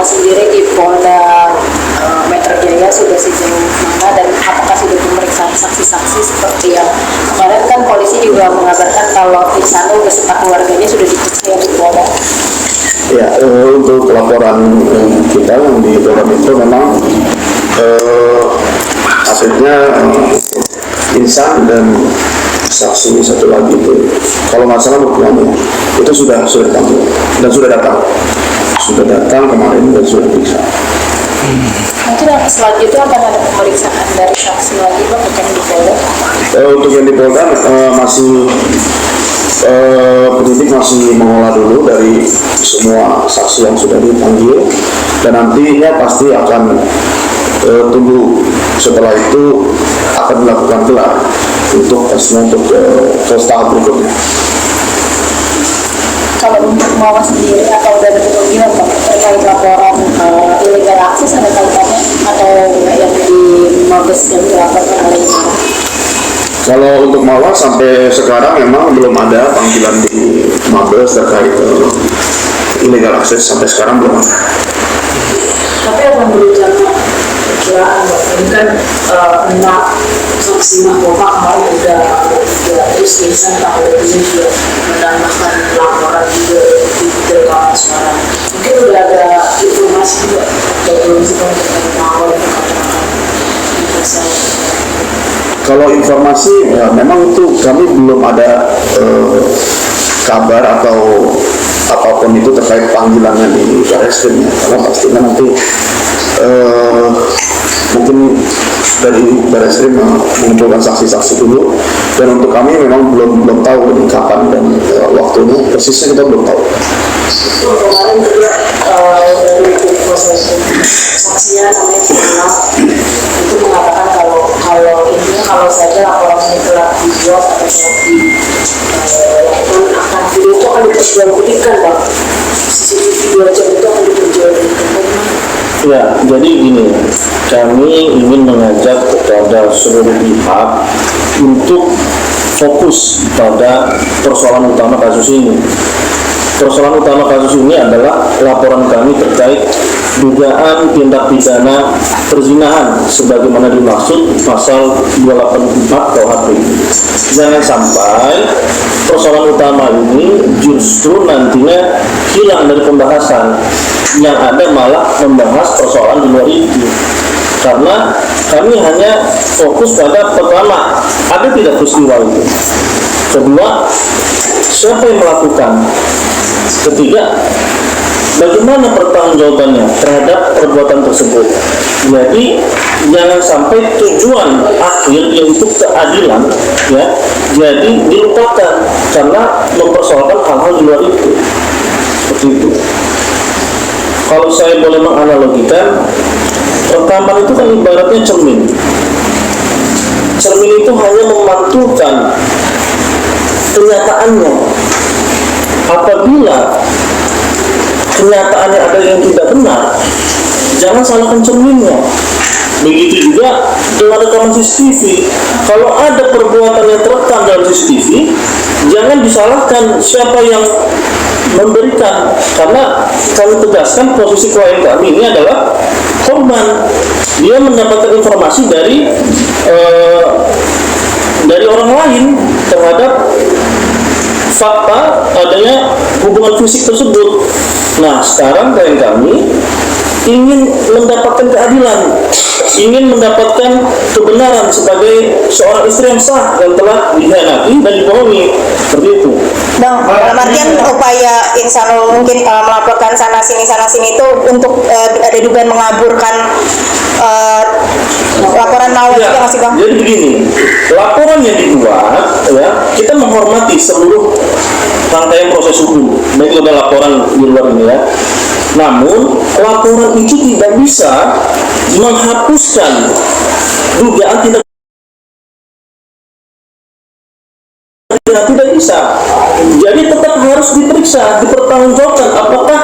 sendiri di Polda Metro Jaya sudah sejauh mana dan apakah sudah pemeriksaan saksi-saksi seperti yang kemarin kan polisi juga mengabarkan kalau Ihsanul beserta keluarganya sudah diperiksa di Polda. Ya, untuk laporan kita yang di Polda Metro memang hasilnya Insan dan saksi satu lagi itu, kalau nggak salah bukuannya itu sudah dipanggil dan sudah datang kemarin dan sudah diperiksa. Mungkin selanjutnya akan ada pemeriksaan dari saksi lagi Pak bukan di Polda? Untuk yang di Polda penyidik masih mengolah dulu dari semua saksi yang sudah dipanggil dan nantinya pasti akan tunggu setelah itu akan dilakukan gelar untuk tesnya untuk ke tahap berikutnya. Kalau untuk Mawar sendiri atau dari gimana Pak terkait laporan illegal access ada kaitannya atau yang di Mabes yang dilaporkan oleh Kalau untuk Mawar sampai sekarang memang belum ada panggilan di Mabes terkait illegal access, sampai sekarang belum ada. Tapi akan berencana perkiraan ini kan enak saksi mahkota kemarin udah terus Insan tahun ini juga menambahkan laporan juga di rekaman suara. Mungkin udah ada informasi juga atau belum sih kalau terkait Mawar yang dikatakan Kalau informasi ya memang itu kami belum ada kabar atau apapun itu terkait panggilannya di Barreskrim ya, karena pastinya nanti mungkin dari Barreskrim mengumpulkan saksi-saksi dulu, dan untuk kami memang belum tahu ini kapan dan waktunya persisnya kita belum tahu. Kemarin juga dari proses saksinya namanya Firna itu mengatakan kalau saja laporan ini telah dibuat atau telah dilakukan akan video itu akan diperjualbelikan Pak. CCTV 2 jam itu akan diperjualbelikan. Ya, jadi gini, kami ingin mengajak kepada seluruh pihak untuk fokus pada persoalan utama kasus ini. Persoalan utama kasus ini adalah laporan kami terkait dugaan tindak pidana perzinahan sebagaimana dimaksud pasal 284 KUHP. Jangan sampai persoalan utama ini justru nantinya hilang dari pembahasan, yang ada malah membahas persoalan di luar itu. Karena kami hanya fokus pada pertama, ada tidak peristiwa itu. Kedua, siapa yang melakukan? Ketiga, bagaimana pertanggungjawabannya terhadap perbuatan tersebut. Jadi jangan sampai tujuan akhir yaitu keadilan ya jadi dilupakan karena mempersoalkan hal-hal di luar itu. Seperti itu. Kalau saya boleh menganalogikan, rekaman itu kan ibaratnya cermin. Cermin itu hanya memantulkan kenyataannya. Apabila kenyataannya ada yang tidak benar, jangan salahkan cerminnya. Begitu juga dengan rekaman CCTV. Kalau ada perbuatan yang terekam dalam CCTV, jangan disalahkan siapa yang memberikan, karena kami tegaskan posisi klien kami ini adalah korban. Dia mendapatkan informasi dari orang lain terhadap fakta adanya hubungan fisik tersebut. Nah, sekarang klien kami ingin mendapatkan keadilan, ingin mendapatkan kebenaran sebagai seorang istri yang sah yang telah dikhianati dan dibohongi. Seperti itu. Bang, dalam artian upaya Ihsanul mungkin melaporkan sana sini itu untuk ada dugaan mengaburkan laporan Mawar juga nggak sih Bang? Jadi begini, laporan yang dibuat ya, kita menghormati seluruh rangkaian proses hukum, baik ada laporan di luar ini ya. Namun laporan itu tidak bisa menghapuskan dugaan tindak pidana, tidak bisa. Jadi tetap harus diperiksa, dipertanggungjawabkan apakah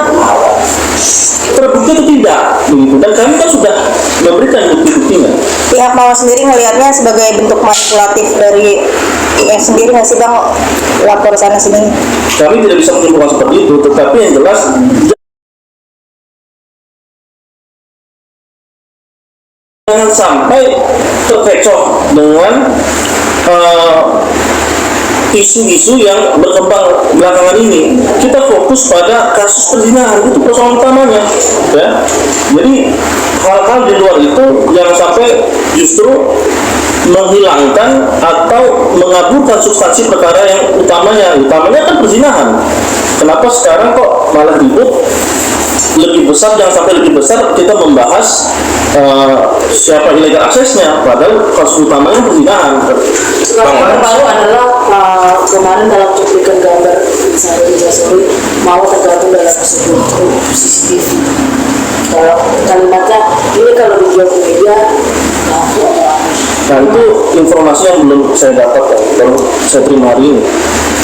terbukti atau tidak, begitu. Dan kami kan sudah memberikan bukti-buktinya. Pihak Mawar sendiri melihatnya sebagai bentuk manipulatif dari IM sendiri nggak sih Bang, lapor sana sini? Kami tidak bisa menyimpulkan seperti itu, tetapi yang jelas jangan sampai terkecoh dengan isu-isu yang berkembang belakangan ini. Kita fokus pada kasus perzinahan, itu persoalan utamanya, ya. Jadi hal-hal di luar itu jangan sampai justru menghilangkan atau mengaburkan substansi perkara yang utamanya kan perzinahan. Kenapa sekarang kok malah ribut lebih besar, jangan sampai lebih besar kita membahas siapa ilegal aksesnya, padahal kasus utamanya perzinahan. Yang terbaru adalah kemarin dalam cuplikan gambar misalnya di Jasuri mau tergabung dalam sebuah grup CCTV. Kalimatnya ini kalau dijual ke media, Nah itu informasi yang belum saya dapat, baru saya terima hari ini.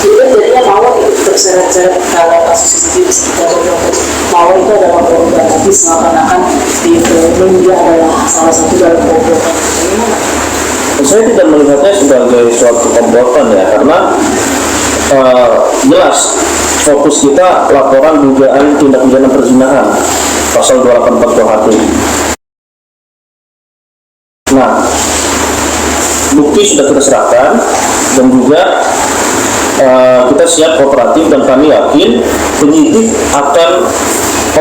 jadi jadinya Mawar ikut terseret-seret dalam kasus CCTV sekitar Mawar itu adalah korban, tapi seakan-akan di film dia adalah salah satu dalam komplotan. Bagaimana? Saya tidak melihatnya sebagai suatu komplotan ya, karena jelas fokus kita laporan dugaan tindak pidana perzinahan pasal 284 KUHP. Nah, bukti sudah kita serahkan dan juga kita siap kooperatif, dan kami yakin penyidik akan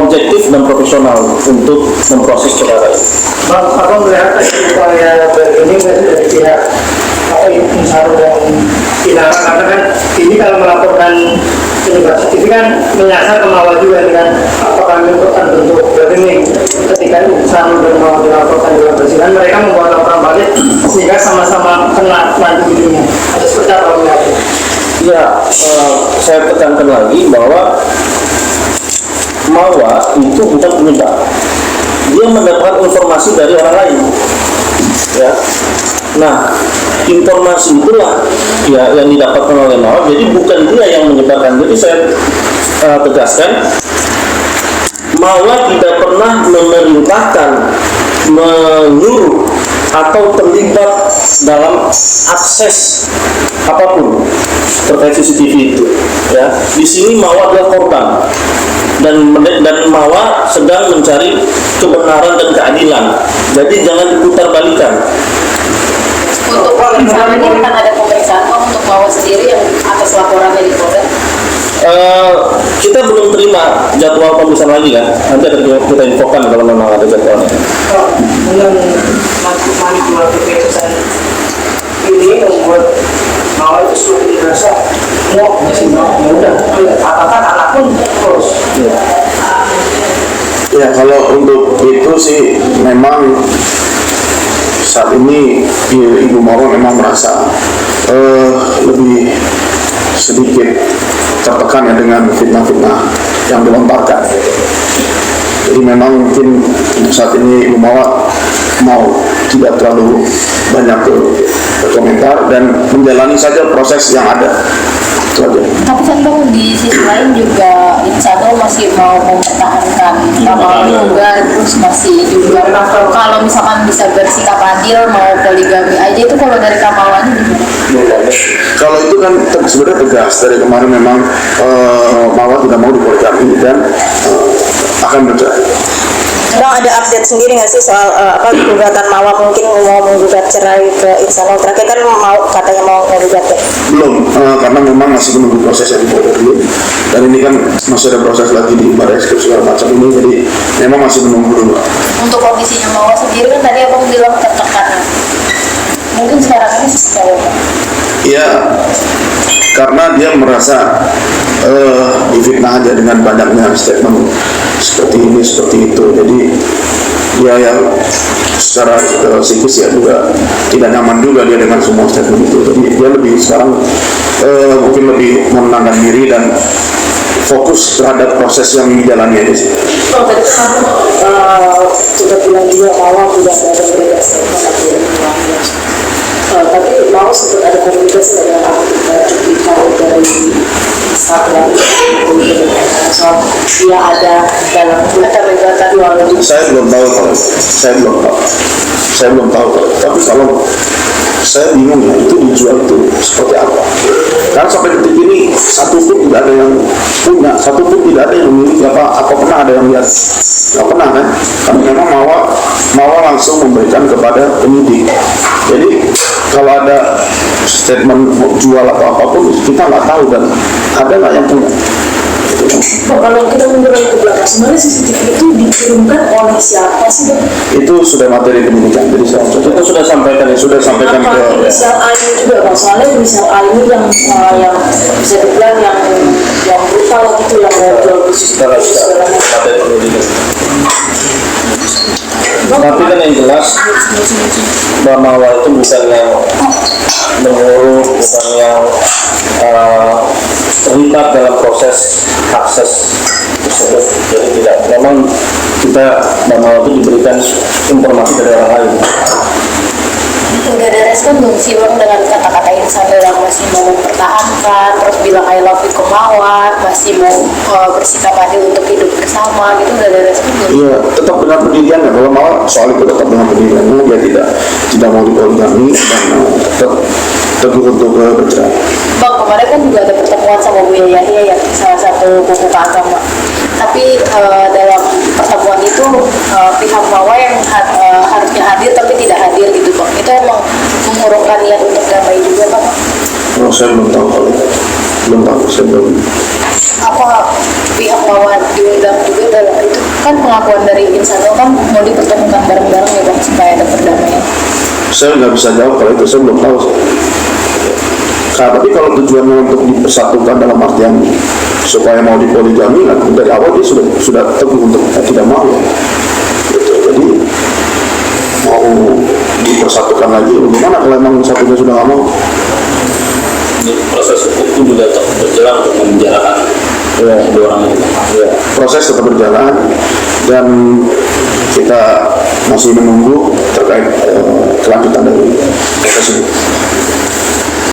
objektif dan profesional untuk memproses perkara ini. Bang, apa melihat upaya ini dari pihak Insaro dan Tindakan, karena kan ini kalau melaporkan penyebar CCTV kan menyasar ke Mawar juga dengan apakah melakukan bentuk bargaining ketika Insaro dan Mawar dilaporkan dengan berzina, mereka membuat laporan balik sehingga sama-sama kena nanti jadinya. Ada seperti apa melihatnya? Ya, saya tekankan lagi bahwa Mawar itu bukan penyebar, dia mendapatkan informasi dari orang lain, ya. Nah, informasi itulah ya yang didapatkan oleh Mawar, jadi bukan dia yang menyebarkan. Jadi saya tegaskan, Mawar tidak pernah memerintahkan, menyuruh atau terlibat dalam akses apapun terkait CCTV itu, ya. Di sini Mawar adalah korban, dan Mawar sedang mencari kebenaran dan keadilan. Jadi jangan diputar-balikan. Untuk pemeriksaan ini akan ada pemeriksaan untuk Mawar sendiri yang atas laporannya di Polda? Kita belum terima jadwal pemeriksaan lagi kan. Nanti akan kita infokan kalau memang ada jadwalnya. Dengan manipulasi keputusan ini membuat Mawar itu sudah dirasa mau masih mau, ya udah katakan anak pun terus. Ya kalau untuk itu sih memang saat ini Ibu Mawar memang merasa lebih sedikit tertekan ya dengan fitnah-fitnah yang dilontarkan. Jadi memang mungkin untuk saat ini Ibu Mawar mau tidak terlalu banyak berkomentar dan menjalani saja proses yang ada. Itu aja. Tapi kan Bang, di sisi lain juga Insano masih mau mempertahankan Mawar juga, terus masih juga kalau misalkan bisa bersikap adil mau poligami aja, itu kalau dari Kamawannya gimana? Kalau itu kan sebenarnya tegas dari kemarin memang Mawar tidak mau dipoligami dan akan bercerai. Bang, ada update sendiri nggak sih soal gugatan Mawar mungkin mau menggugat cerai ke Insano? Terakhir kan mau katanya mau menggugat ya? Belum, karena memang masih menunggu proses yang di Polda dulu, dan ini kan masih ada proses lagi di Barreskrim segala macam ini, jadi memang masih menunggu dulu. Untuk kondisinya Mawar sendiri kan tadi Abang bilang tertekan, mungkin sekarang ini seperti apa? Ya, karena dia merasa difitnah aja dengan banyaknya statement seperti ini, seperti itu. Jadi dia yang secara psikis ya juga tidak nyaman juga dia dengan semua statement itu. Jadi dia lebih sekarang mungkin lebih menenangkan diri dan fokus terhadap proses yang dijalani aja sih. Kalau tadi kan sudah bilang juga Mawar tidak ada komunikasi tapi Mawar sempat ada komunikasi dengan cuplikan dari Instagram soal dia ada dalam data jual beli. Saya belum tahu kalau saya belum tahu, tapi kalau saya bingung ya itu dijual itu seperti apa. Karena sampai detik ini satu pun tidak ada yang punya, satu pun tidak ada yang memiliki apa pernah ada yang lihat, nggak pernah kan? Kami memang mau langsung memberikan kepada penyidik. Jadi kalau ada statement mau jual atau apapun kita nggak tahu dan ada nggak yang punya. Pak, kalau kita mundur lagi ke belakang, sebenarnya CCTV itu dikirimkan oleh siapa sih, Pak? Itu sudah materi penyidikan, jadi saya Kita sudah sampaikan Apa ke inisial A ini juga, Pak? Soalnya inisial A ini yang bisa dibilang yang brutal gitu, yang mau jual khusus setelah materi penyidikan. Tapi kan yang jelas Mbak Mawar itu bukan yang mengurung, bukan yang terlibat dalam proses akses tersebut. Jadi tidak, memang kita Mbak Mawar itu diberikan informasi dari orang lain. Nggak ada respon belum sih Bang dengan kata-kata Insan yang masih mau mempertahankan, terus bilang I love you ke Mawar, masih mau bersikap adil untuk hidup bersama gitu, nggak ada respon belum? iya tetap dengan pendiriannya. Kalau mau soal itu tetap dengan pendiriannya, dia tidak mau dipoligami dan tetap teguh untuk bercerai. Bang, kemarin kan juga ada pertemuan sama Bu Yahya ya, salah satu pemuka agama. Tapi dalam pertemuan itu pihak Mawar yang harusnya hadir tapi tidak hadir gitu Bang. Itu emang mengurungkan niat untuk damai juga Bang? Oh, saya belum tahu kalau itu. Belum tahu, saya belum. Apa pihak Mawar diundang juga dalam itu? Kan pengakuan dari Insanul kan mau dipertemukan bareng-bareng ya Bang supaya ada perdamaian. Saya nggak bisa jawab kalau itu, saya belum tahu. Nah, tapi kalau tujuannya untuk dipersatukan dalam artian supaya mau dipoligami, nah, dari awal dia sudah teguh untuk tidak mau. Gitu. Jadi mau dipersatukan lagi, bagaimana kalau memang satunya sudah nggak mau? Proses hukum itu juga tetap berjalan untuk membicarakan dua orang itu. Ya, proses tetap berjalan dan kita masih menunggu terkait kelanjutan dari proses ini.